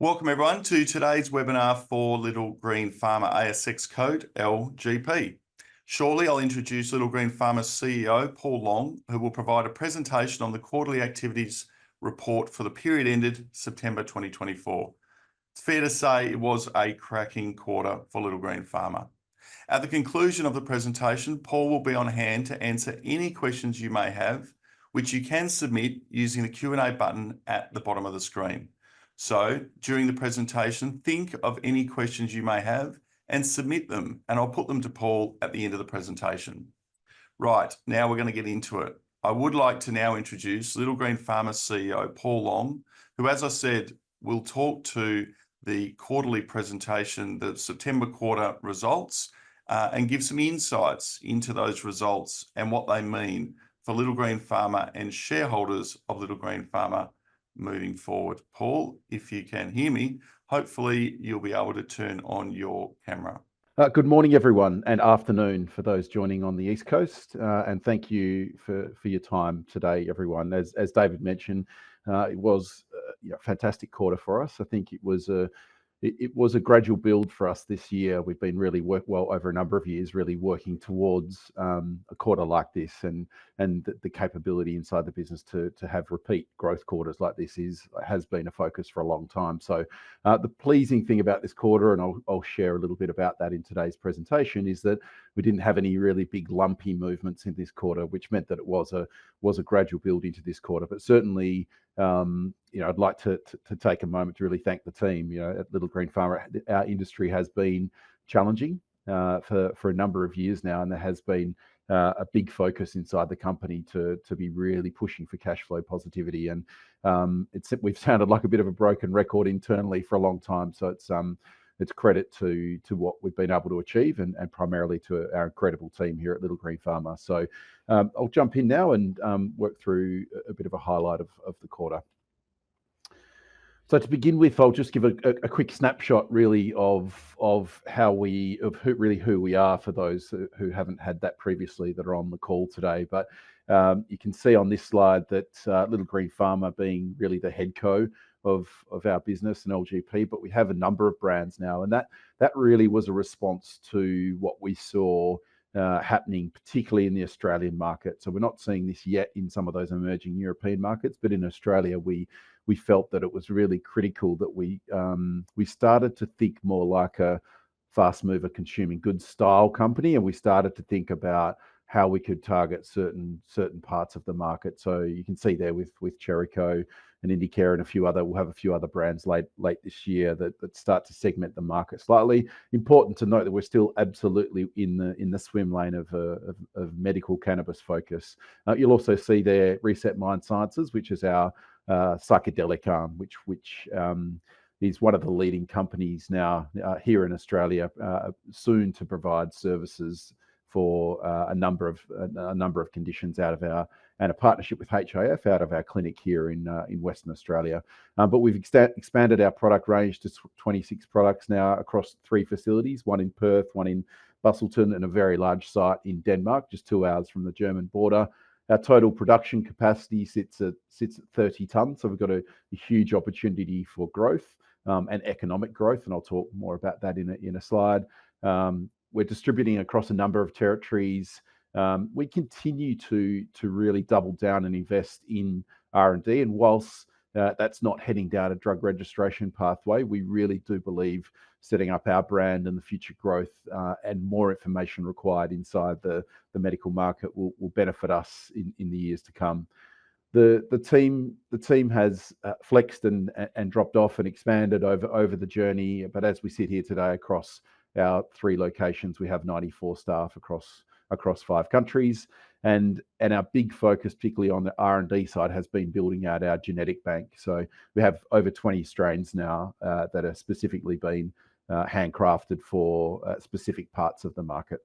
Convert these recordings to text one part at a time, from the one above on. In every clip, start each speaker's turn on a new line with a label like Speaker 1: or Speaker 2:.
Speaker 1: Welcome everyone to today's webinar for Little Green Pharma ASX code LGP. Shortly, I'll introduce Little Green Pharma's CEO, Paul Long, who will provide a presentation on the quarterly activities report for the period ended September 2024. It's fair to say it was a cracking quarter for Little Green Pharma. At the conclusion of the presentation, Paul will be on hand to answer any questions you may have, which you can submit using the Q&A button at the bottom of the screen. So during the presentation, think of any questions you may have and submit them, and I'll put them to Paul at the end of the presentation. Right, now we're going to get into it. I would like to now introduce Little Green Pharma CEO, Paul Long, who, as I said, will talk to the quarterly presentation, the September quarter results, and give some insights into those results and what they mean for Little Green Pharma and shareholders of Little Green Pharma moving forward. Paul, if you can hear me, hopefully you'll be able to turn on your camera.
Speaker 2: Good morning, everyone, and afternoon for those joining on the East Coast. And thank you for your time today, everyone. As David mentioned, it was a fantastic quarter for us. I think it was a gradual build for us this year. We've been really over a number of years, really working towards a quarter like this, and the capability inside the business to have repeat growth quarters like this has been a focus for a long time. So the pleasing thing about this quarter, and I'll share a little bit about that in today's presentation, is that we didn't have any really big lumpy movements in this quarter, which meant that it was a gradual build into this quarter. But certainly, I'd like to take a moment to really thank the team. At Little Green Pharma, our industry has been challenging for a number of years now, and there has been a big focus inside the company to be really pushing for cash flow positivity. And we've sounded like a bit of a broken record internally for a long time. So it's credit to what we've been able to achieve, and primarily to our incredible team here at Little Green Pharma. So I'll jump in now and work through a bit of a highlight of the quarter. So to begin with, I'll just give a quick snapshot, really, of who we are for those who haven't had that previously that are on the call today. But you can see on this slide that Little Green Pharma being really the head co of our business and LGP, but we have a number of brands now, and that really was a response to what we saw happening, particularly in the Australian market. So we're not seeing this yet in some of those emerging European markets, but in Australia, we felt that it was really critical that we started to think more like a fast mover consuming goods style company, and we started to think about how we could target certain parts of the market. So you can see there with Cherryco and Indicare and we'll have a few other brands late this year that start to segment the market slightly. Important to note that we're still absolutely in the swim lane of medical cannabis focus. You'll also see there Reset Mind Sciences, which is our psychedelic arm, which is one of the leading companies now here in Australia, soon to provide services for a number of conditions out of and a partnership with HIF out of our clinic here in Western Australia. But we've expanded our product range to 26 products now across 3 facilities, one in Perth, one in Busselton, and a very large site in Denmark, just 2 hours from the German border. Our total production capacity sits at 30 tonnes, so we've got a huge opportunity for growth and economic growth, and I'll talk more about that in a slide. We're distributing across a number of territories. We continue to really double down and invest in R&D, and whilst that's not heading down a drug registration pathway, we really do believe setting up our brand and the future growth and more information required inside the medical market will benefit us in the years to come. The team has flexed and dropped off and expanded over the journey, but as we sit here today across our 3 locations, we have 94 staff across 5 countries, and our big focus, particularly on the R&D side, has been building out our genetic bank. So we have over 20 strains now that are specifically been handcrafted for specific parts of the market.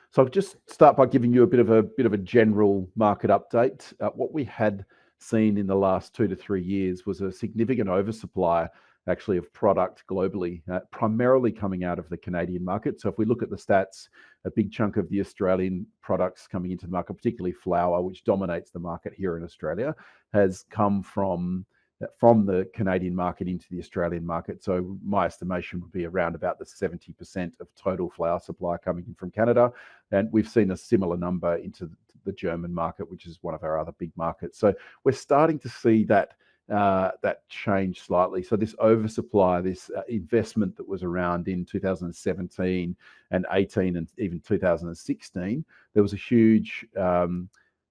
Speaker 2: So I'll just start by giving you a bit of a general market update. What we had seen in the last 2 to 3 years was a significant oversupply, actually, of product globally, primarily coming out of the Canadian market. So if we look at the stats, a big chunk of the Australian products coming into the market, particularly flower, which dominates the market here in Australia, has come from from the Canadian market into the Australian market. So my estimation would be around about the 70% of total flower supply coming in from Canada. And we've seen a similar number into the German market, which is one of our other big markets. So we're starting to see that change slightly. So this oversupply, this investment that was around in 2017 and 18 and even 2016, there was a huge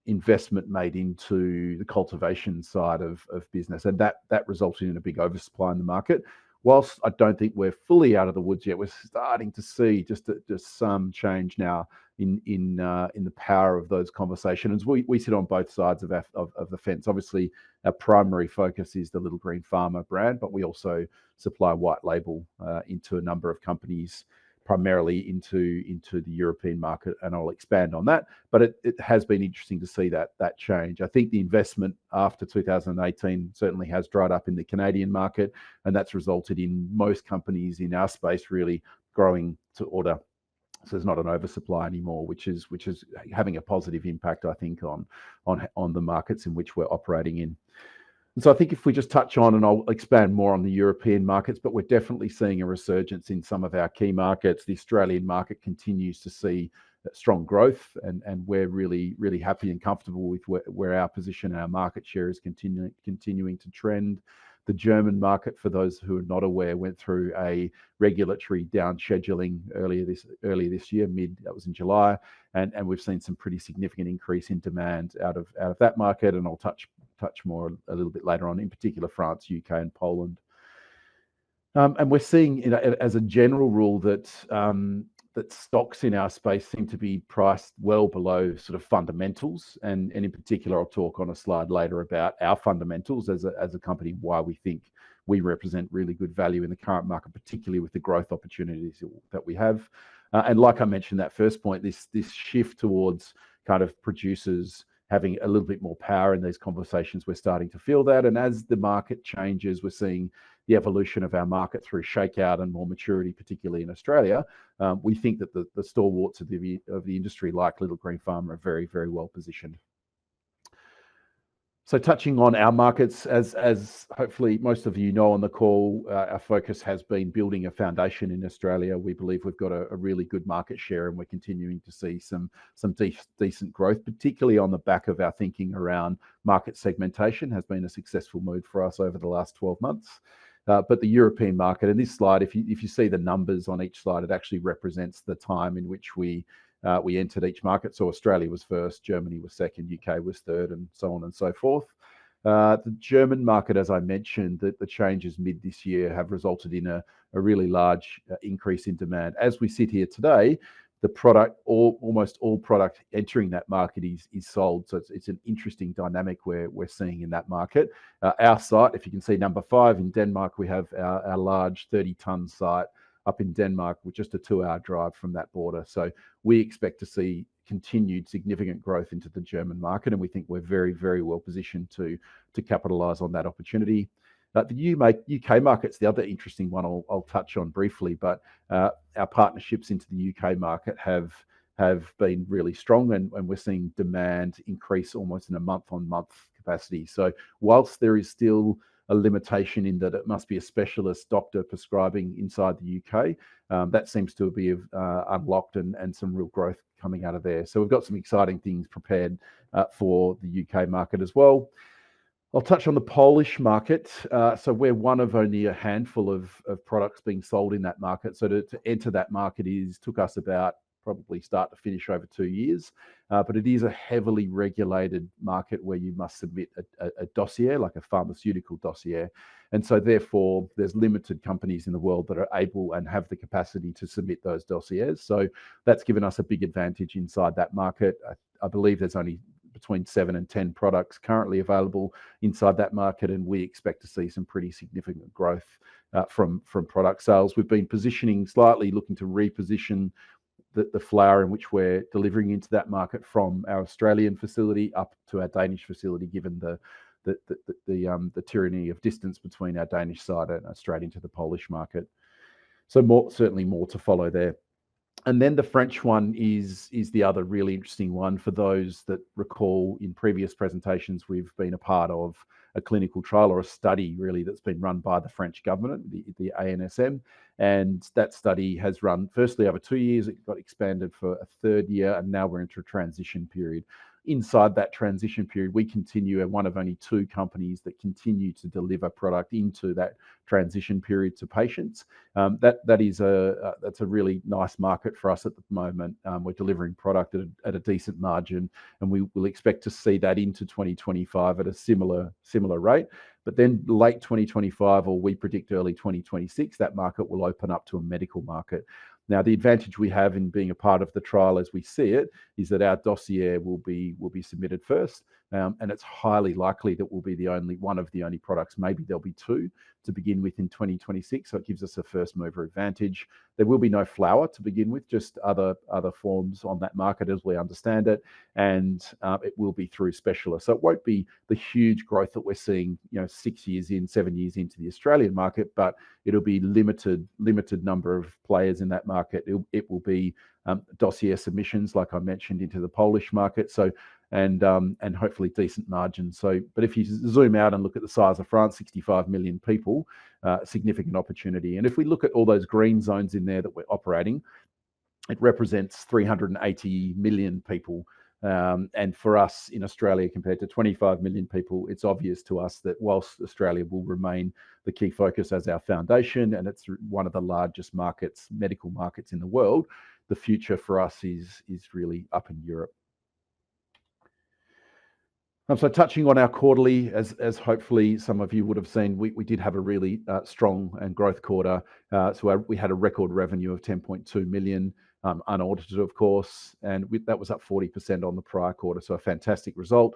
Speaker 2: investment made into the cultivation side of business, and that resulted in a big oversupply in the market. Whilst I don't think we're fully out of the woods yet, we're starting to see just some change now in the power of those conversations. We sit on both sides of the fence. Obviously, our primary focus is the Little Green Pharma brand, but we also supply white label into a number of companies, primarily into the European market, and I'll expand on that. But it has been interesting to see that change. I think the investment after 2018 certainly has dried up in the Canadian market, and that's resulted in most companies in our space really growing to order. So there's not an oversupply anymore, which is having a positive impact, I think, on the markets in which we're operating in. And so I think if we just touch on, and I'll expand more on the European markets, but we're definitely seeing a resurgence in some of our key markets. The Australian market continues to see strong growth, and we're really, really happy and comfortable with where our position, our market share is continuing to trend. The German market, for those who are not aware, went through a regulatory down scheduling earlier this year, that was in July, and we've seen some pretty significant increase in demand out of that market, and I'll touch more a little bit later on, in particular France, UK, and Poland. And we're seeing, as a general rule, that stocks in our space seem to be priced well below sort of fundamentals, and in particular, I'll talk on a slide later about our fundamentals as a company, why we think we represent really good value in the current market, particularly with the growth opportunities that we have. And like I mentioned, that first point, this shift towards kind of producers having a little bit more power in these conversations, we're starting to feel that. And as the market changes, we're seeing the evolution of our market through shakeout and more maturity, particularly in Australia. We think that the stalwarts of the industry, like Little Green Pharma, are very, very well positioned. So touching on our markets, as hopefully most of you know on the call, our focus has been building a foundation in Australia. We believe we've got a really good market share, and we're continuing to see some decent growth, particularly on the back of our thinking around market segmentation has been a successful move for us over the last 12 months. But the European market, and this slide, if you see the numbers on each slide, it actually represents the time in which we entered each market. So Australia was first, Germany was second, UK was third, and so on and so forth. The German market, as I mentioned, the changes mid this year have resulted in a really large increase in demand. As we sit here today, the product, almost all product entering that market is sold. So it's an interesting dynamic we're seeing in that market. Our site, if you can see number 5 in Denmark, we have our large 30-ton site up in Denmark with just a 2-hour drive from that border. So we expect to see continued significant growth into the German market, and we think we're very, very well positioned to capitalize on that opportunity. The UK market's the other interesting one I'll touch on briefly, but our partnerships into the UK market have been really strong, and we're seeing demand increase almost in a month-on-month capacity. So whilst there is still a limitation in that it must be a specialist doctor prescribing inside the UK, that seems to be unlocked, and some real growth coming out of there. So we've got some exciting things prepared for the UK market as well. I'll touch on the Polish market. So we're one of only a handful of products being sold in that market. So to enter that market took us about probably start to finish over 2 years. But it is a heavily regulated market where you must submit a dossier, like a pharmaceutical dossier. And so therefore, there's limited companies in the world that are able and have the capacity to submit those dossiers. So that's given us a big advantage inside that market. I believe there's only between 7 and 10 products currently available inside that market, and we expect to see some pretty significant growth from product sales. We've been positioning slightly, looking to reposition the flower in which we're delivering into that market from our Australian facility up to our Danish facility, given the tyranny of distance between our Danish side and straight into the Polish market. So certainly more to follow there. And then the French one is the other really interesting one. For those that recall, in previous presentations, we've been a part of a clinical trial or a study really that's been run by the French government, the ANSM. And that study has run firstly over 2 years. It got expanded for a third year, and now we're into a transition period. Inside that transition period, we continue, one of only 2 companies that continue to deliver product into that transition period to patients. That's a really nice market for us at the moment. We're delivering product at a decent margin, and we will expect to see that into 2025 at a similar rate. But then late 2025, or we predict early 2026, that market will open up to a medical market. Now, the advantage we have in being a part of the trial as we see it is that our dossier will be submitted first, and it's highly likely that we'll be one of the only products. Maybe there'll be 2 to begin with in 2026, so it gives us a first mover advantage. There will be no flower to begin with, just other forms on that market as we understand it, and it will be through specialists. So it won't be the huge growth that we're seeing, 6 years in, 7 years into the Australian market, but it'll be limited number of players in that market. It will be dossier submissions, like I mentioned, into the Polish market. So and hopefully decent margins. So, but if you zoom out and look at the size of France, 65 million people, significant opportunity. And if we look at all those green zones in there that we're operating, it represents 380 million people. And for us in Australia, compared to 25 million people, it's obvious to us that whilst Australia will remain the key focus as our foundation, and it's one of the largest markets, medical markets in the world, the future for us is really up in Europe. So touching on our quarterly, as hopefully some of you would have seen, we did have a really strong and growth quarter. So we had a record revenue of 10.2 million, unaudited, of course, and that was up 40% on the prior quarter. So a fantastic result.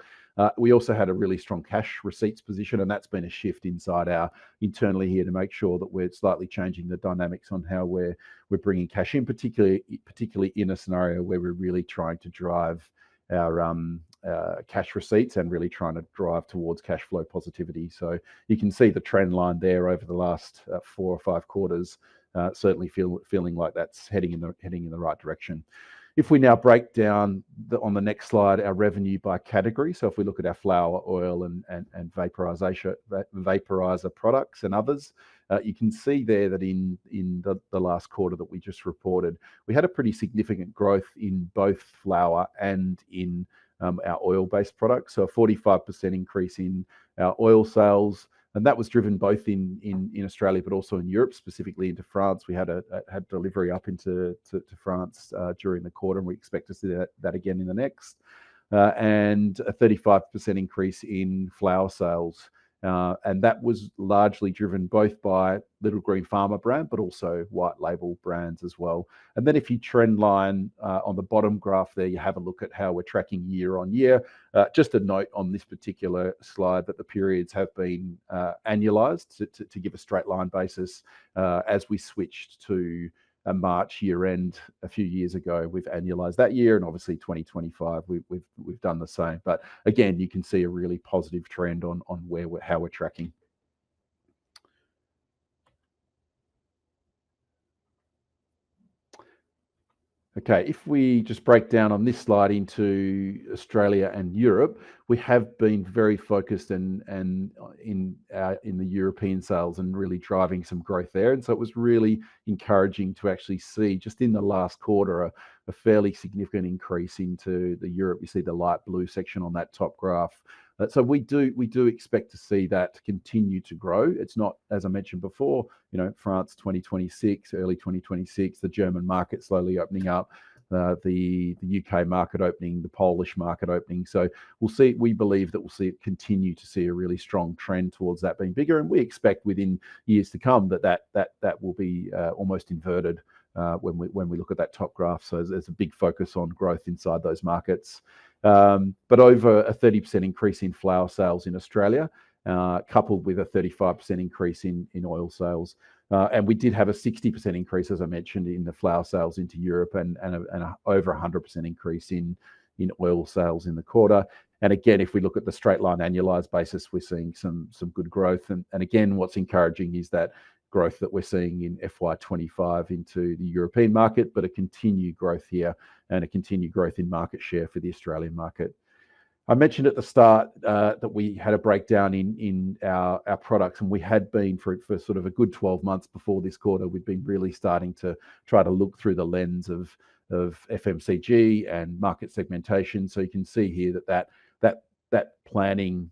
Speaker 2: We also had a really strong cash receipts position, and that's been a shift internally here to make sure that we're slightly changing the dynamics on how we're bringing cash in, particularly in a scenario where we're really trying to drive our cash receipts and really trying to drive towards cash flow positivity. So you can see the trend line there over the last 4 or 5 quarters, certainly feeling like that's heading in the right direction. If we now break down on the next slide our revenue by category, so if we look at our flower, oil, and vaporizer products and others, you can see there that in the last quarter that we just reported, we had a pretty significant growth in both flower and in our oil-based products. So a 45% increase in our oil sales, and that was driven both in Australia but also in Europe, specifically into France. We had delivery up into France during the quarter, and we expect to see that again in the next. And a 35% increase in flower sales. And that was largely driven both by Little Green Pharma brand, but also white label brands as well. And then if you trend line on the bottom graph there, you have a look at how we're tracking year on year. Just a note on this particular slide that the periods have been annualized to give a straight line basis. As we switched to a March year end a few years ago, we've annualized that year, and obviously 2025 we've done the same. But again, you can see a really positive trend on how we're tracking. Okay, if we just break down on this slide into Australia and Europe, we have been very focused in the European sales and really driving some growth there. And so it was really encouraging to actually see just in the last quarter a fairly significant increase into the Europe. You see the light blue section on that top graph. So we do expect to see that continue to grow. It's not, as I mentioned before, France 2026, early 2026, the German market slowly opening up, the UK market opening, the Polish market opening. So we'll see. We believe that we'll continue to see a really strong trend towards that being bigger, and we expect within years to come that will be almost inverted when we look at that top graph. So there's a big focus on growth inside those markets. But over a 30% increase in flower sales in Australia, coupled with a 35% increase in oil sales. And we did have a 60% increase, as I mentioned, in the flower sales into Europe, and over 100% increase in oil sales in the quarter. And again, if we look at the straight line annualized basis, we're seeing some good growth. And again, what's encouraging is that growth that we're seeing in FY25 into the European market, but a continued growth here and a continued growth in market share for the Australian market. I mentioned at the start that we had a breakdown in our products, and we had been for sort of a good 12 months before this quarter. We'd been really starting to try to look through the lens of FMCG and market segmentation. So you can see here that planning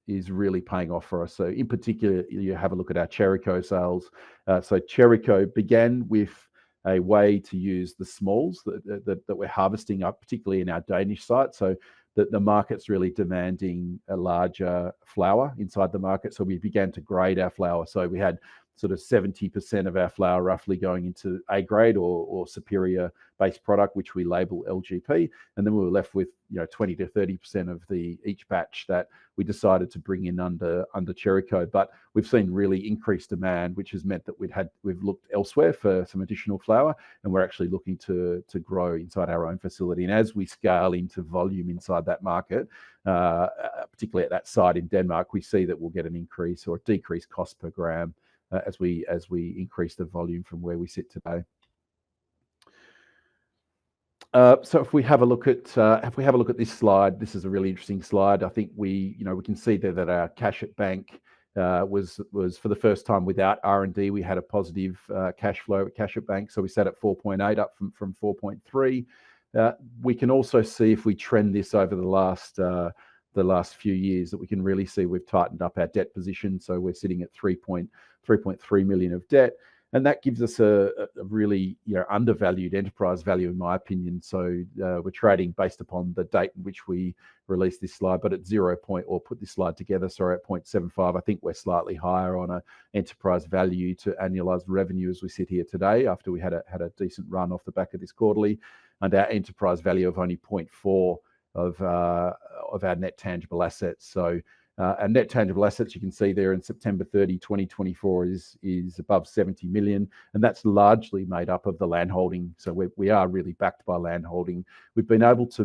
Speaker 2: is really paying off for us. So in particular, you have a look at our Cherryco sales. So Cherryco began with a way to use the smalls that we're harvesting up, particularly in our Danish site. So the market's really demanding a larger flour inside the market. So we began to grade our flour. So we had sort of 70% of our flour roughly going into A grade or superior base product, which we label LGP. And then we were left with 20 to 30% of each batch that we decided to bring in under Cherryco. But we've seen really increased demand, which has meant that we've looked elsewhere for some additional flour, and we're actually looking to grow inside our own facility. And as we scale into volume inside that market, particularly at that site in Denmark, we see that we'll get an increase or decrease cost per gram as we increase the volume from where we sit today. So if we have a look at this slide, this is a really interesting slide. I think we can see there that our cash at bank was for the first time without R&D. We had a positive cash flow at cash at bank, so we sat at 4.8 up from 4.3. We can also see if we trend this over the last few years that we can really see we've tightened up our debt position. So we're sitting at 3.3 million of debt. And that gives us a really undervalued enterprise value, in my opinion. So we're trading based upon the date in which we released this slide, but at put this slide together, sorry, at 0.75. I think we're slightly higher on an enterprise value to annualized revenue as we sit here today, after we had a decent run off the back of this quarterly, and our enterprise value of only 0.4 of our net tangible assets. So our net tangible assets, you can see there in September 30, 2024 is above 70 million, and that's largely made up of the land holding. So we are really backed by land holding. We've been able to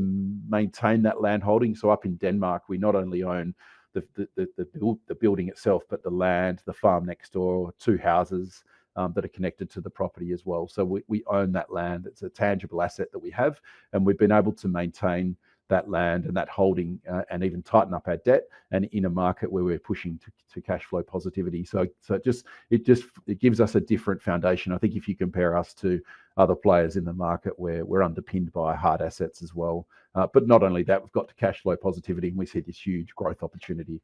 Speaker 2: maintain that land holding. So up in Denmark, we not only own the building itself, but the land, the farm next door, 2 houses that are connected to the property as well. So we own that land. It's a tangible asset that we have, and we've been able to maintain that land and that holding and even tighten up our debt, and in a market where we're pushing to cash flow positivity. So it gives us a different foundation. I think if you compare us to other players in the market, where we're underpinned by hard assets as well. But not only that, we've got to cash flow positivity, and we see this huge growth opportunity.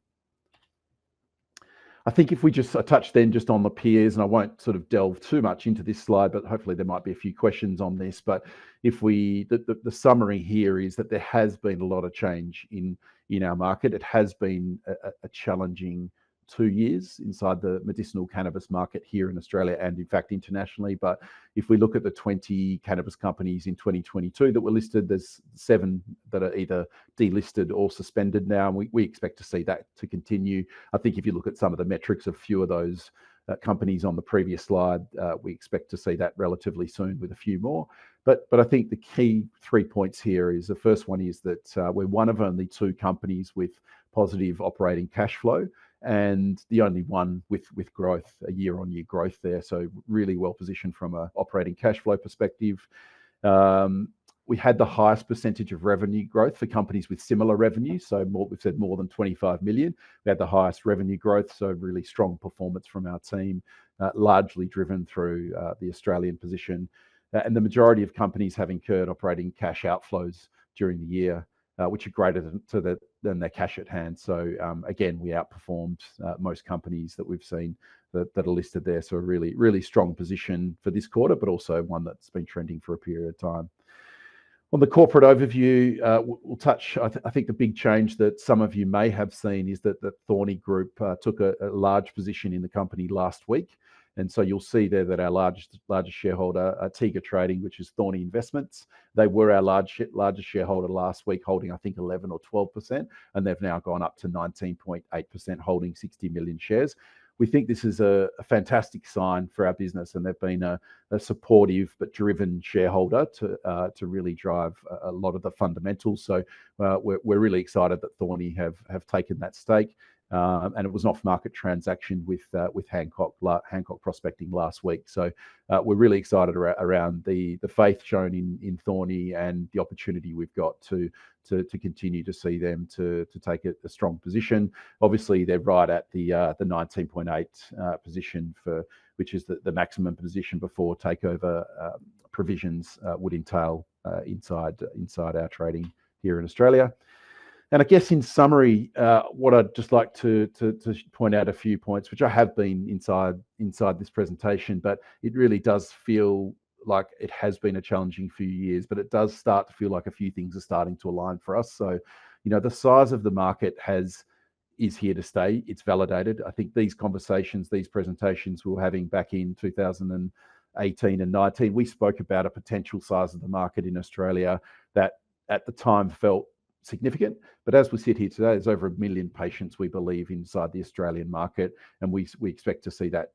Speaker 2: I think if we just touch then just on the peers, and I won't sort of delve too much into this slide, but hopefully there might be a few questions on this. But if the summary here is that there has been a lot of change in our market. It has been a challenging 2 years inside the medicinal cannabis market here in Australia and in fact internationally. But if we look at the 20 cannabis companies in 2022 that were listed, there's 7 that are either delisted or suspended now. And we expect to see that to continue. I think if you look at some of the metrics of few of those companies on the previous slide, we expect to see that relatively soon with a few more. But I think the key 3 points here is, the first one is that we're one of only 2 companies with positive operating cash flow, and the only one with growth, a year-on-year growth there. So really well positioned from an operating cash flow perspective. We had the highest percentage of revenue growth for companies with similar revenue. So we've said more than 25 million. We had the highest revenue growth. So really strong performance from our team, largely driven through the Australian position. And the majority of companies have incurred operating cash outflows during the year, which are greater than their cash at hand. So again, we outperformed most companies that we've seen that are listed there. So a really, really strong position for this quarter, but also one that's been trending for a period of time. On the corporate overview, we'll touch, I think the big change that some of you may have seen is that the Thorney Group took a large position in the company last week. And so you'll see there that our largest shareholder, Tiga Trading, which is Thornberry Investments, they were our largest shareholder last week, holding I think 11 or 12%, and they've now gone up to 19.8%, holding 60 million shares. We think this is a fantastic sign for our business, and they've been a supportive but driven shareholder to really drive a lot of the fundamentals. So we're really excited that Thorney have taken that stake. and it was an off-market transaction with Hancock Prospecting last week. So we're really excited around the faith shown in Thorney and the opportunity we've got to continue to see them to take a strong position. Obviously, they're right at the 19.8 position which is the maximum position before takeover provisions would entail inside our trading here in Australia. And I guess in summary, what I'd just like to point out a few points, which I have been inside this presentation, but it really does feel like it has been a challenging few years, but it does start to feel like a few things are starting to align for us. So, the size of the market is here to stay. It's validated. I think these conversations, these presentations we were having back in 2018 and 19, we spoke about a potential size of the market in Australia that at the time felt significant. But as we sit here today, there's over 1 million patients, we believe, inside the Australian market, and we expect to see that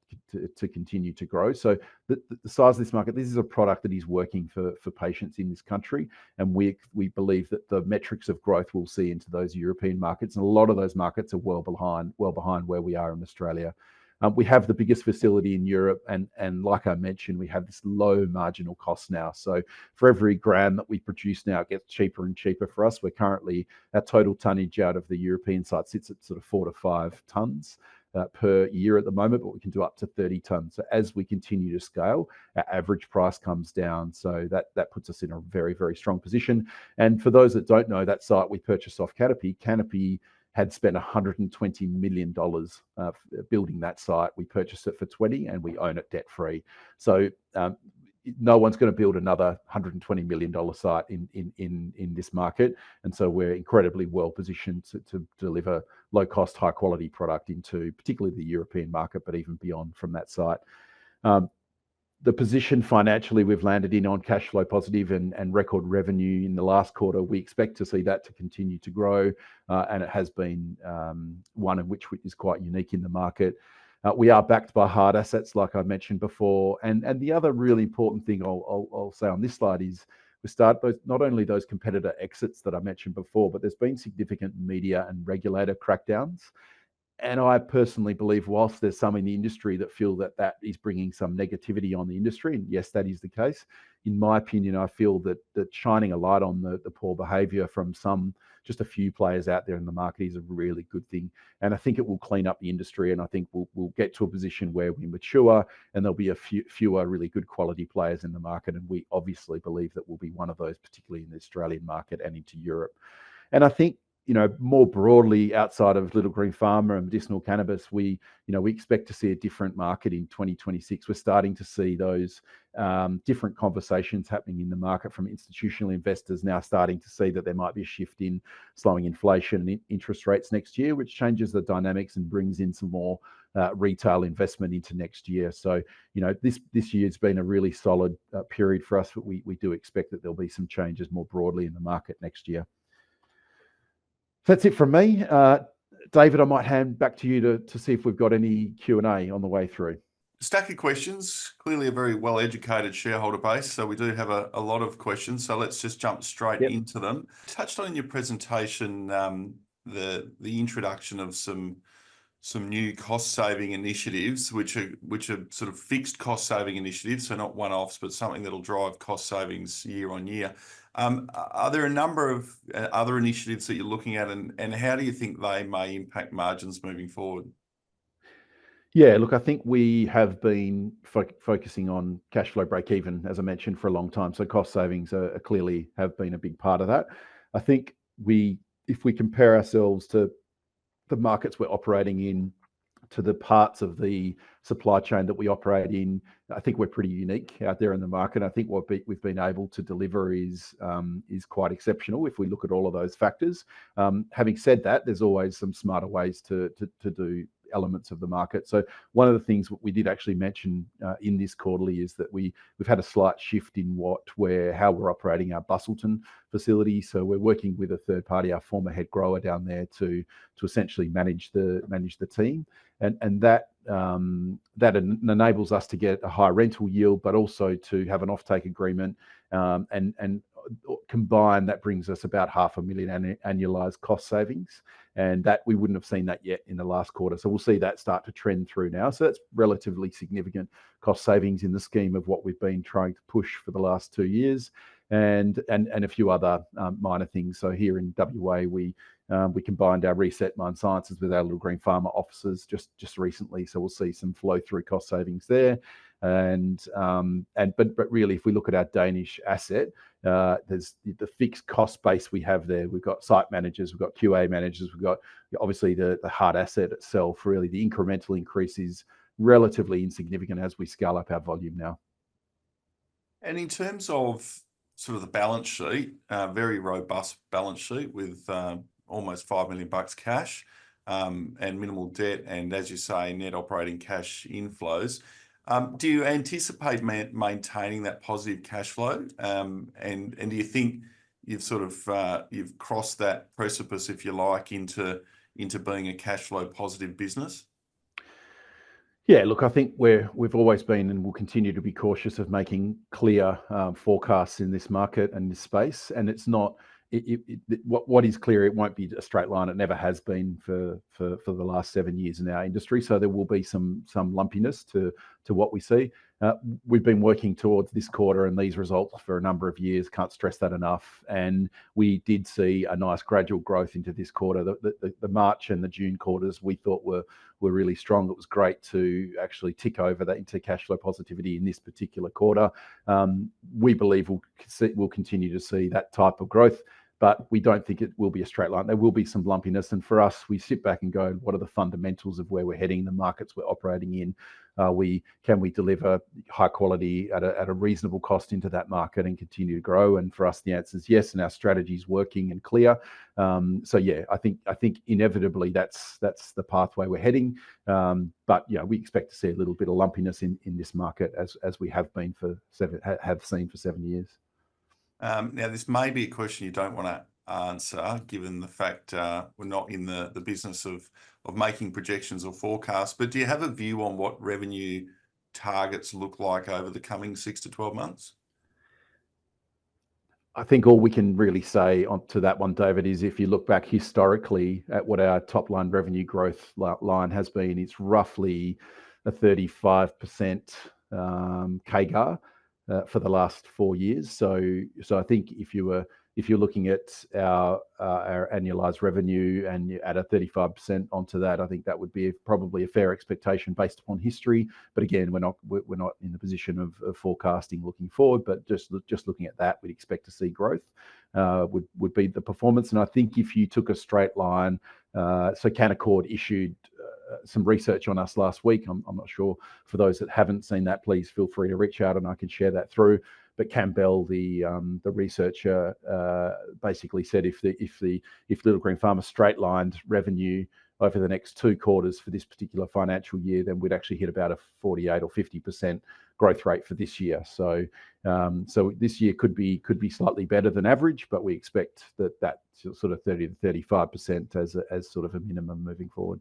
Speaker 2: to continue to grow. So the size of this market, this is a product that is working for patients in this country, and we believe that the metrics of growth we'll see into those European markets, and a lot of those markets are well behind where we are in Australia. We have the biggest facility in Europe, and like I mentioned, we have this low marginal cost now. So for every gram that we produce now, it gets cheaper and cheaper for us. We're currently, our total tonnage out of the European site sits at sort of 4 to 5 tonnes per year at the moment, but we can do up to 30 tonnes. So as we continue to scale, our average price comes down. So that puts us in a very, very strong position. And for those that don't know, that site we purchased off Canopy had spent $120 million building that site. We purchased it for 20 and we own it debt-free. So no one's going to build another $120 million site in this market. And so we're incredibly well positioned to deliver low-cost, high-quality product into particularly the European market, but even beyond from that site. The position financially we've landed in on cash flow positive and record revenue in the last quarter. We expect to see that to continue to grow, and it has been one in which is quite unique in the market. We are backed by hard assets, like I mentioned before, and the other really important thing I'll say on this slide is we start not only those competitor exits that I mentioned before, but there's been significant media and regulator crackdowns. And I personally believe, whilst there's some in the industry that feel that is bringing some negativity on the industry, and yes, that is the case, in my opinion, I feel that shining a light on the poor behaviour from just a few players out there in the market is a really good thing. And I think it will clean up the industry, and I think we'll get to a position where we mature and there'll be fewer really good quality players in the market. And we obviously believe that we'll be one of those, particularly in the Australian market and into Europe. And I think, more broadly outside of Little Green Pharma and medicinal cannabis, we expect to see a different market in 2026. We're starting to see those different conversations happening in the market from institutional investors now starting to see that there might be a shift in slowing inflation and interest rates next year, which changes the dynamics and brings in some more retail investment into next year. So, this year's been a really solid period for us, but we do expect that there'll be some changes more broadly in the market next year. That's it from me. David, I might hand back to you to see if we've got any Q&A on the way through.
Speaker 1: Stack of questions, clearly a very well-educated shareholder base. So we do have a lot of questions. So let's just jump straight into them. Touched on in your presentation the introduction of some new cost-saving initiatives, which are sort of fixed cost-saving initiatives, so not one-offs, but something that'll drive cost savings year on year. Are there a number of other initiatives that you're looking at, and how do you think they may impact margins moving forward?
Speaker 2: Yeah, look, I think we have been focusing on cash flow break even, as I mentioned, for a long time. So cost savings are clearly have been a big part of that. I think if we compare ourselves to the markets we're operating in, to the parts of the supply chain that we operate in, I think we're pretty unique out there in the market. I think what we've been able to deliver is quite exceptional if we look at all of those factors. Having said that, there's always some smarter ways to do elements of the market. So one of the things we did actually mention in this quarterly is that we've had a slight shift in how we're operating our Busselton facility. So we're working with a third party, our former head grower down there, to essentially manage the team, and that enables us to get a high rental yield, but also to have an offtake agreement, and combined, that brings us about $500,000 annualized cost savings, and that we wouldn't have seen that yet in the last quarter. So we'll see that start to trend through now. So that's relatively significant cost savings in the scheme of what we've been trying to push for the last 2 years, and a few other minor things. So here in WA, we combined our Reset Mind Sciences with our Little Green Pharma offices just recently, so we'll see some flow through cost savings there. But really, if we look at our Danish asset, there's the fixed cost base we have there. We've got site managers, we've got QA managers, we've got obviously the hard asset itself. Really, the incremental increase is relatively insignificant as we scale up our volume now.
Speaker 1: And in terms of sort of the balance sheet, very robust balance sheet with almost $5 million cash and minimal debt, and as you say, net operating cash inflows. Do you anticipate maintaining that positive cash flow? And do you think you've sort of you've crossed that precipice, if you like, into being a cash flow positive business?
Speaker 2: Yeah, look, I think we've always been and will continue to be cautious of making clear forecasts in this market and this space. And it's not what is clear. It won't be a straight line. It never has been for the last 7 years in our industry. So there will be some lumpiness to what we see. We've been working towards this quarter and these results for a number of years. Can't stress that enough. And we did see a nice gradual growth into this quarter. The March and the June quarters we thought were really strong. It was great to actually tick over that into cash flow positivity in this particular quarter. We believe we'll continue to see that type of growth, but we don't think it will be a straight line. There will be some lumpiness. And for us, we sit back and go, what are the fundamentals of where we're heading, the markets we're operating in? Can we deliver high quality at a reasonable cost into that market and continue to grow? And for us, the answer is yes, and our strategy is working and clear. So yeah, I think inevitably that's the pathway we're heading. But yeah, we expect to see a little bit of lumpiness in this market as we have seen for 7 years.
Speaker 1: Now, this may be a question you don't want to answer, given the fact we're not in the business of making projections or forecasts, but do you have a view on what revenue targets look like over the coming 6 to 12 months?
Speaker 2: I think all we can really say to that one, David, is if you look back historically at what our top line revenue growth line has been, it's roughly a 35% CAGR for the last 4 years. So I think if you're looking at our annualized revenue and you add a 35% onto that, I think that would be probably a fair expectation based upon history. But again, we're not in the position of forecasting looking forward. But just looking at that, we'd expect to see growth would be the performance. And I think if you took a straight line, so Canaccord issued some research on us last week. I'm not sure, for those that haven't seen that, please feel free to reach out and I can share that through. But Campbell, the researcher, basically said if Little Green Pharma straight lined revenue over the next 2 quarters for this particular financial year, then we'd actually hit about a 48 or 50% growth rate for this year. So this year could be slightly better than average, but we expect that sort of 30 to 35% as sort of a minimum moving forward.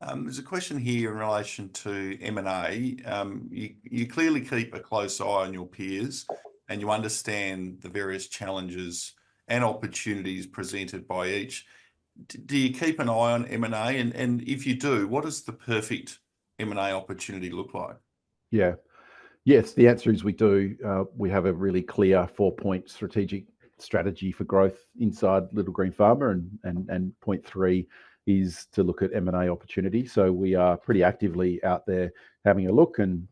Speaker 1: There's a question here in relation to M&A. You clearly keep a close eye on your peers and you understand the various challenges and opportunities presented by each. Do you keep an eye on M&A? And if you do, what does the perfect M&A opportunity look like?
Speaker 2: Yeah. Yes, the answer is we do. We have a really clear 4-point strategy for growth inside Little Green Pharma, and point 3 is to look at M&A opportunity. So we are pretty actively out there having a look, and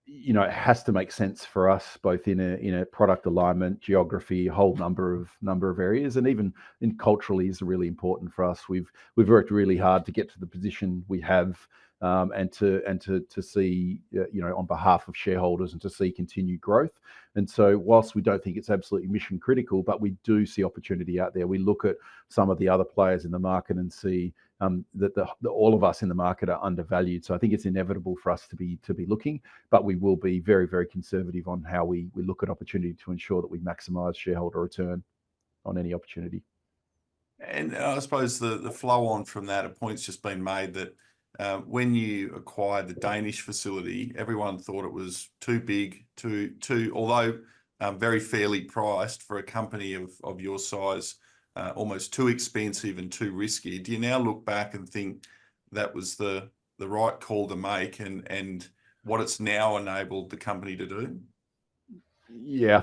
Speaker 2: it has to make sense for us both in a product alignment, geography, a whole number of areas, and even culturally is really important for us. We've worked really hard to get to the position we have, and to see on behalf of shareholders and to see continued growth. And so whilst we don't think it's absolutely mission critical, but we do see opportunity out there. We look at some of the other players in the market and see that all of us in the market are undervalued. So I think it's inevitable for us to be looking, but we will be very, very conservative on how we look at opportunity to ensure that we maximize shareholder return on any opportunity.
Speaker 1: And I suppose the flow on from that, a point's just been made that when you acquired the Danish facility, everyone thought it was too big, although very fairly priced for a company of your size, almost too expensive and too risky. Do you now look back and think that was the right call to make, and what it's now enabled the company to do?
Speaker 2: Yeah,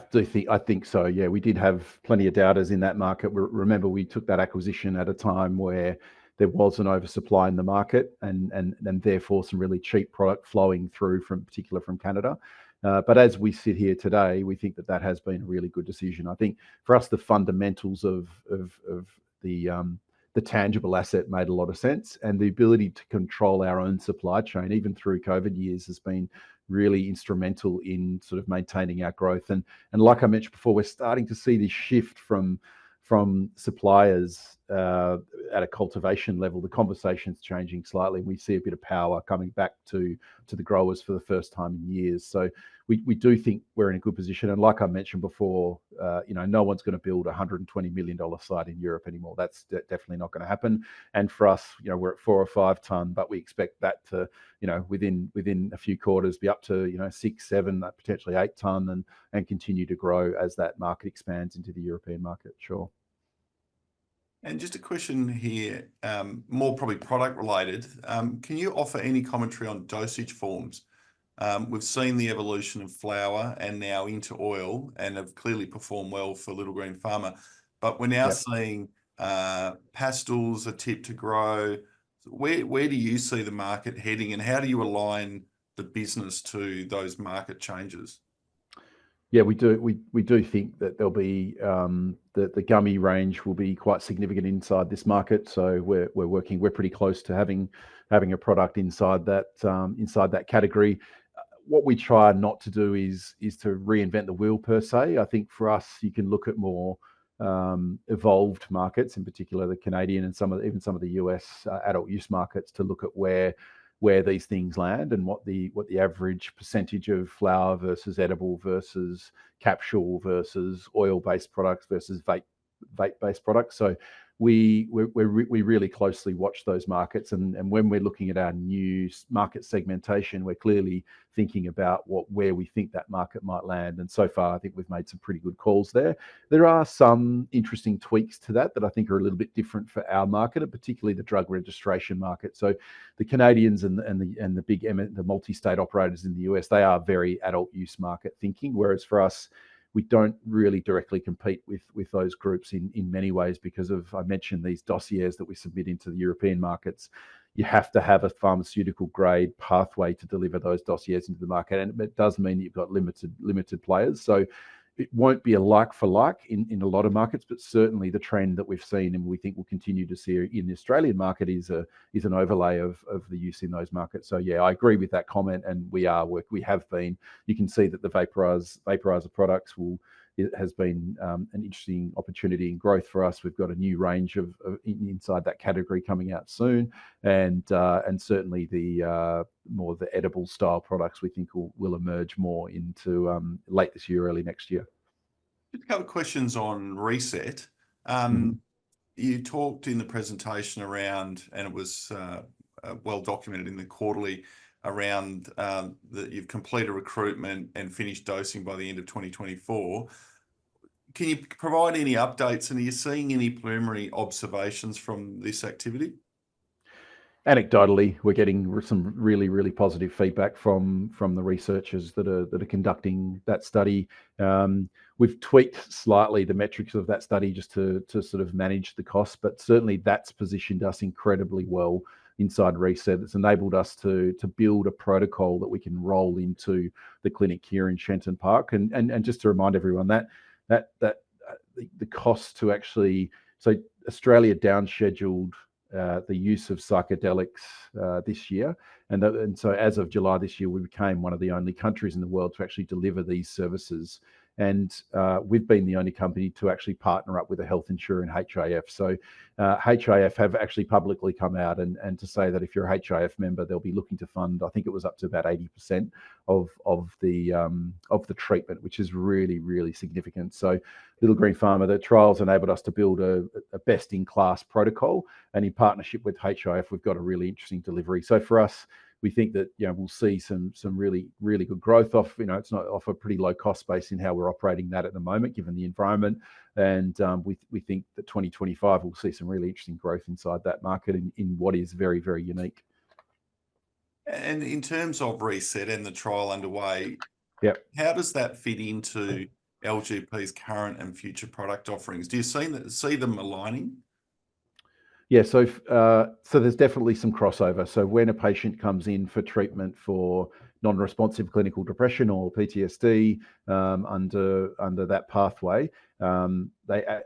Speaker 2: I think so. Yeah, we did have plenty of doubters in that market. Remember, we took that acquisition at a time where there was an oversupply in the market, and therefore some really cheap product flowing through from particular from Canada. But as we sit here today, we think that has been a really good decision. I think for us, the fundamentals of the tangible asset made a lot of sense, and the ability to control our own supply chain, even through COVID years, has been really instrumental in sort of maintaining our growth. And like I mentioned before, we're starting to see this shift from suppliers at a cultivation level. The conversation's changing slightly. We see a bit of power coming back to the growers for the first time in years. So we do think we're in a good position. And like I mentioned before, no one's going to build a $120 million site in Europe anymore. That's definitely not going to happen. And for us, we're at 4 or 5 ton, but we expect that to, within a few quarters, be up to 6, 7, potentially 8 ton, and continue to grow as that market expands into the European market. Sure.
Speaker 1: And just a question here, more probably product related. Can you offer any commentary on dosage forms? We've seen the evolution of flower and now into oil, and have clearly performed well for Little Green Pharma. But we're now seeing pastels are tipped to grow. Where do you see the market heading, and how do you align the business to those market changes?
Speaker 2: Yeah, we do. We do think that there'll be the gummy range will be quite significant inside this market. So we're pretty close to having a product inside that category. What we try not to do is to reinvent the wheel per se. I think for us, you can look at more evolved markets, in particular the Canadian and even some of the US adult use markets, to look at where these things land and what the average percentage of flower versus edible versus capsule versus oil-based products versus vape-based products. So we really closely watch those markets, and when we're looking at our new market segmentation, we're clearly thinking about where we think that market might land. And so far, I think we've made some pretty good calls there. There are some interesting tweaks to that I think are a little bit different for our market, and particularly the drug registration market. So the Canadians and the multi-state operators in the US, they are very adult use market thinking, whereas for us, we don't really directly compete with those groups in many ways because of, I mentioned, these dossiers that we submit into the European markets. You have to have a pharmaceutical grade pathway to deliver those dossiers into the market, and it does mean that you've got limited players. So it won't be a like for like in a lot of markets, but certainly the trend that we've seen and we think we'll continue to see in the Australian market is an overlay of the use in those markets. So yeah, I agree with that comment, and we have been. You can see that the vaporizer products has been an interesting opportunity and growth for us. We've got a new range of inside that category coming out soon, and certainly the more the edible style products we think will emerge more into late this year, early next year.
Speaker 1: Just a couple of questions on Reset. You talked in the presentation around, and it was well documented in the quarterly, around that you've completed recruitment and finished dosing by the end of 2024. Can you provide any updates, and are you seeing any preliminary observations from this activity?
Speaker 2: Anecdotally, we're getting some really, really positive feedback from the researchers that are conducting that study. We've tweaked slightly the metrics of that study just to sort of manage the costs, but certainly that's positioned us incredibly well inside Reset. It's enabled us to build a protocol that we can roll into the clinic here in Shenton Park. And just to remind everyone that the cost to actually, so Australia downscheduled the use of psychedelics this year, and so as of July this year, we became one of the only countries in the world to actually deliver these services. And we've been the only company to actually partner up with a health insurer in HIF. So HIF have actually publicly come out and to say that if you're a HIF member, they'll be looking to fund, I think it was up to about 80% of the treatment, which is really, really significant. So Little Green Pharma, the trials enabled us to build a best-in-class protocol, and in partnership with HIF, we've got a really interesting delivery. So for us, we think that we'll see some really good growth off. It's not off a pretty low cost base in how we're operating that at the moment, given the environment. And we think that 2025 will see some really interesting growth inside that market in what is very, very unique.
Speaker 1: And in terms of Reset and the trial underway,
Speaker 2: Yep.
Speaker 1: how does that fit into LGP's current and future product offerings? Do you see them aligning?
Speaker 2: Yeah, so there's definitely some crossover. So when a patient comes in for treatment for non-responsive clinical depression or PTSD under that pathway, they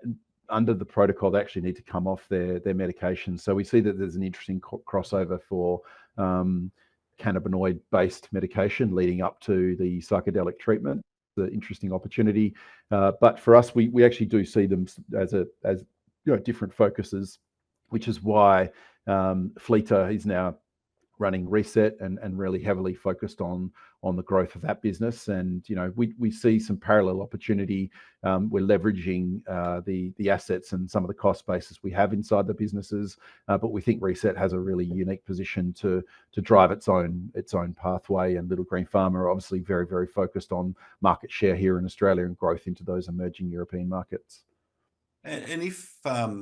Speaker 2: under the protocol they actually need to come off their medication. So we see that there's an interesting crossover for cannabinoid-based medication leading up to the psychedelic treatment. The interesting opportunity, but for us, we actually do see them as different focuses, which is why Fleeta is now running Reset and really heavily focused on the growth of that business. And we see some parallel opportunity. We're leveraging the assets and some of the cost bases we have inside the businesses, but we think Reset has a really unique position to drive its own pathway. And Little Green Pharma are obviously very, very focused on market share here in Australia and growth into those emerging European markets.
Speaker 1: And if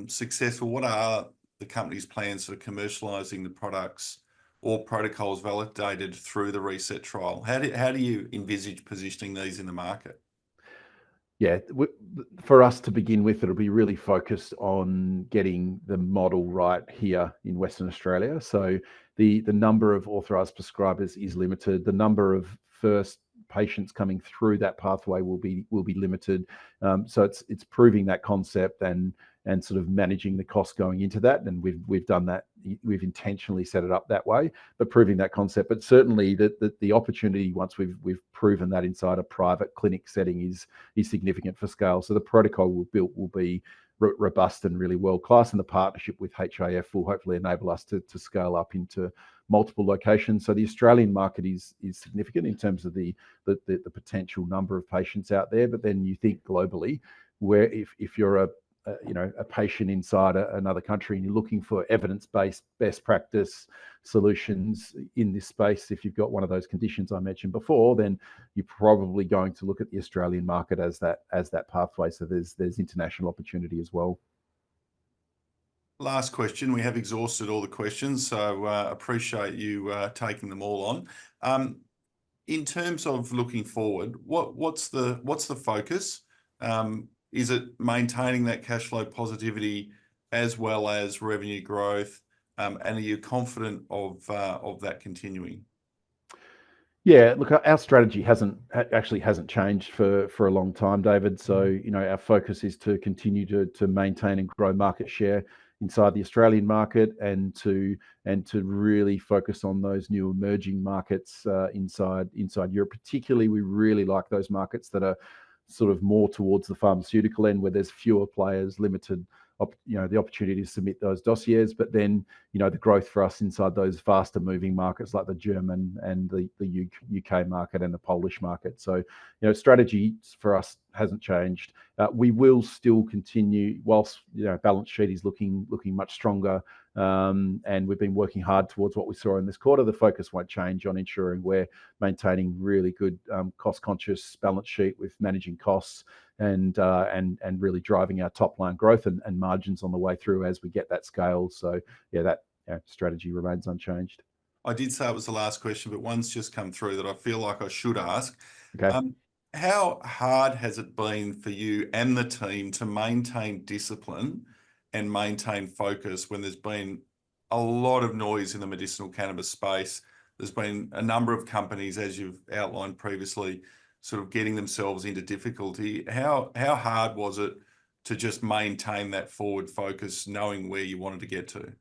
Speaker 1: successful, what are the company's plans for commercializing the products or protocols validated through the Reset trial? How do you envisage positioning these in the market?
Speaker 2: Yeah, for us to begin with, it'll be really focused on getting the model right here in Western Australia. So the number of authorised prescribers is limited. The number of first patients coming through that pathway will be limited. So it's proving that concept and sort of managing the cost going into that. And we've done that. We've intentionally set it up that way, but proving that concept. But certainly the opportunity once we've proven that inside a private clinic setting is significant for scale. So the protocol we've built will be robust and really world class, and the partnership with HIF will hopefully enable us to scale up into multiple locations. So the Australian market is significant in terms of the potential number of patients out there. But then you think globally, where if you're a patient inside another country and you're looking for evidence-based best practice solutions in this space, if you've got one of those conditions I mentioned before, then you're probably going to look at the Australian market as that pathway. So there's international opportunity as well.
Speaker 1: Last question. We have exhausted all the questions, so appreciate you taking them all on. In terms of looking forward, what's the focus? Is it maintaining that cash flow positivity as well as revenue growth? And are you confident of that continuing?
Speaker 2: Yeah, look, our strategy actually hasn't changed for a long time, David. So our focus is to continue to maintain and grow market share inside the Australian market, and to really focus on those new emerging markets inside Europe. Particularly, we really like those markets that are sort of more towards the pharmaceutical end, where there's fewer players, limited the opportunity to submit those dossiers. But then the growth for us inside those faster moving markets like the German and the UK market and the Polish market. So strategy for us hasn't changed. We will still continue whilst balance sheet is looking much stronger, and we've been working hard towards what we saw in this quarter. The focus won't change on ensuring we're maintaining really good cost conscious balance sheet with managing costs and really driving our top line growth and margins on the way through as we get that scale. So yeah, that strategy remains unchanged.
Speaker 1: I did say it was the last question, but one's just come through that I feel like I should ask.
Speaker 2: Okay.
Speaker 1: How hard has it been for you and the team to maintain discipline and maintain focus when there's been a lot of noise in the medicinal cannabis space? There's been a number of companies, as you've outlined previously, sort of getting themselves into difficulty. How hard was it to just maintain that forward focus, knowing where you wanted to get to?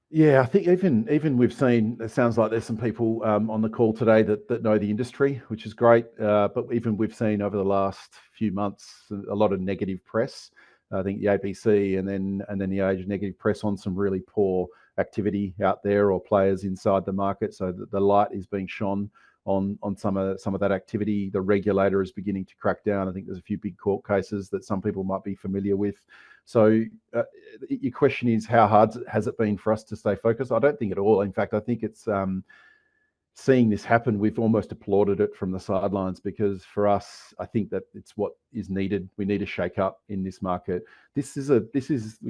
Speaker 2: Yeah, I think even we've seen, it sounds like there's some people on the call today that know the industry, which is great. But even we've seen over the last few months a lot of negative press. I think the ABC and then the Age negative press on some really poor activity out there or players inside the market. So the light is being shone on some of that activity. The regulator is beginning to crack down. I think there's a few big court cases that some people might be familiar with. So your question is, how hard has it been for us to stay focused? I don't think at all. In fact, I think it's seeing this happen, we've almost applauded it from the sidelines, because for us, I think that it's what is needed. We need a shake up in this market. We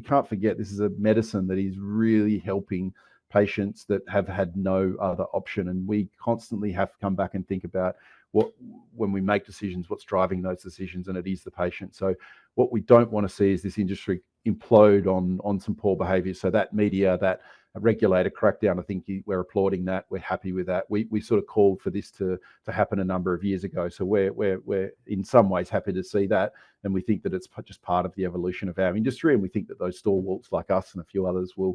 Speaker 2: can't forget, this is a medicine that is really helping patients that have had no other option. And we constantly have to come back and think about when we make decisions, what's driving those decisions, and it is the patient. So what we don't want to see is this industry implode on some poor behavior. So that media, that regulator crackdown, I think we're applauding that. We're happy with that. We sort of called for this to happen a number of years ago. So we're in some ways happy to see that, and we think that it's just part of the evolution of our industry. And we think that those stalwarts like us and a few others will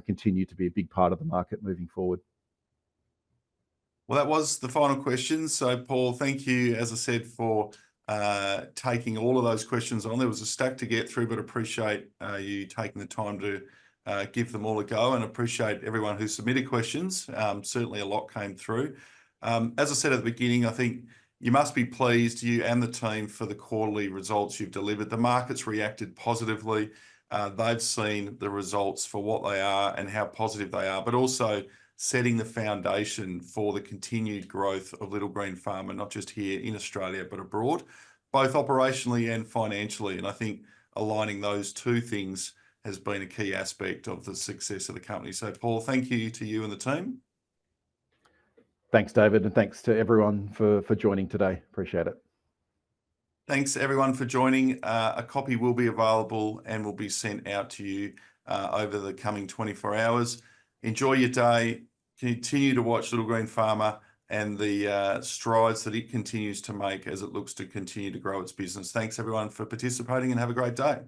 Speaker 2: continue to be a big part of the market moving forward.
Speaker 1: Well, that was the final question. So, Paul, thank you, as I said, for taking all of those questions on. There was a stack to get through, but appreciate you taking the time to give them all a go, and appreciate everyone who submitted questions. Certainly a lot came through. As I said at the beginning, I think you must be pleased, you and the team, for the quarterly results you've delivered. The market's reacted positively. They've seen the results for what they are and how positive they are, but also setting the foundation for the continued growth of Little Green Pharma, not just here in Australia, but abroad, both operationally and financially. And I think aligning those two things has been a key aspect of the success of the company. So, Paul, thank you to you and the team.
Speaker 2: Thanks, David, and thanks to everyone for joining today. Appreciate it.
Speaker 1: Thanks, everyone, for joining. A copy will be available and will be sent out to you over the coming 24 hours. Enjoy your day. Continue to watch Little Green Pharma and the strides that it continues to make as it looks to continue to grow its business. Thanks, everyone, for participating, and have a great day.